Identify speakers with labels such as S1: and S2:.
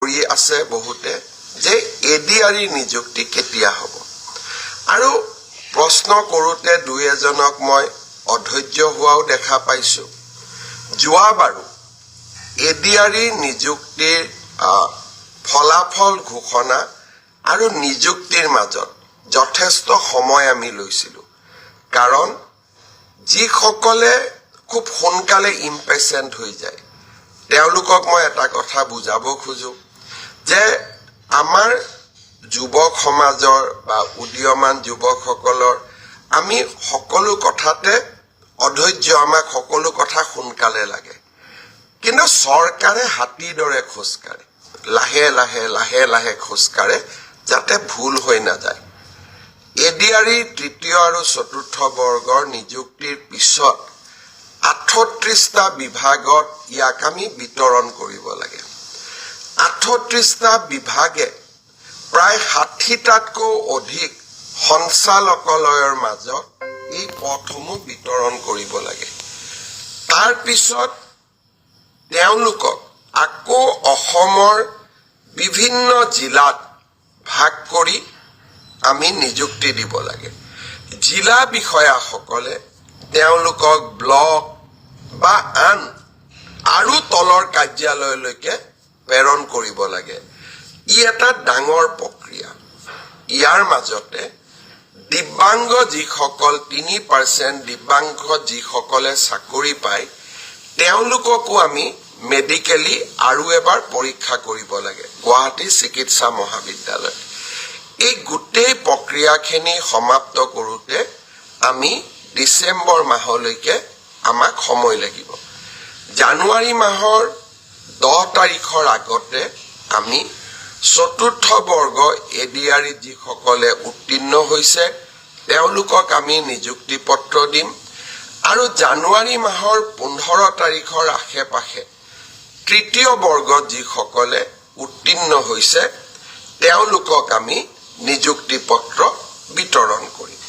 S1: কৰি আছে বহুতে যে এডিআৰই নিযুক্তি কেতিয়া হ'ব আৰু প্ৰশ্ন কৰোতে দুই এজনক মই অধৈৰ্য হোৱাও দেখা পাইছো যোৱাবাৰো এডিআৰই নিযুক্তিৰ ফলাফল ঘোষণা আৰু নিযুক্তিৰ মাজত যথেষ্ট সময় আমি লৈছিলো কাৰণ যিসকলে খুব সোনকালে ইম্পেচেণ্ট হৈ যায় তেওঁলোকক মই এটা কথা বুজাব খোজো যে আমাৰ যুৱক সমাজৰ বা উদীয়মান যুৱকসকলৰ আমি সকলো কথাতে অধৈৰ্য আমাক সকলো কথা সোনকালে লাগে কিন্তু চৰকাৰে হাতীৰ দৰে খোজকাঢ়ে লাহে লাহে লাহে লাহে খোজকাঢ়ে যাতে ভুল হৈ নাযায় এডিআৰই তৃতীয় আৰু চতুৰ্থ বৰ্গৰ নিযুক্তিৰ পিছত 38টা বিভাগত ইয়াক আমি বিতৰণ কৰিব লাগে 38টা বিভাগে প্ৰায় 60টাতকৈ অধিক সঞ্চালকালয়ৰ মাজত এই পদসমূহ বিতৰণ কৰিব লাগে তাৰ পিছত তেওঁলোকক আকৌ অসমৰ বিভিন্ন জিলাত ভাগ কৰি আমি নিযুক্তি দিব লাগে জিলা বিষয়াসকলে তেওঁলোকক ব্লক বা আন আৰু তলৰ কাৰ্যালয়লৈকে প্ৰেৰণ কৰিব লাগে ই এটা ডাঙৰ প্ৰক্ৰিয়া ইয়াৰ মাজতে দিব্যাংগ যিসকল 3% দিব্যাংগ যিসকলে চাকৰি পায় তেওঁলোককো আমি মেডিকেলি আৰু এবাৰ পৰীক্ষা কৰিব লাগে গুৱাহাটী চিকিৎসা মহাবিদ্যালয় এই গোটেই প্ৰক্ৰিয়াখিনি সমাপ্ত কৰোতে আমি ডিসেম্বৰ মাহলৈকে আমাক সময় লাগিব জানুৱাৰী মাহৰ 10 তাৰিখৰ আগতে আমি চতুৰ্থ বৰ্গ এডিআৰই যিসকলে উত্তীৰ্ণ হৈছে তেওঁলোকক আমি নিযুক্তি পত্ৰ দিম আৰু জানুৱাৰী মাহৰ 15 তাৰিখৰ আশে-পাশে তৃতীয় বৰ্গ যিসকলে উত্তীৰ্ণ হৈছে তেওঁলোকক আমি নিযুক্তি পত্ৰ বিতৰণ কৰিম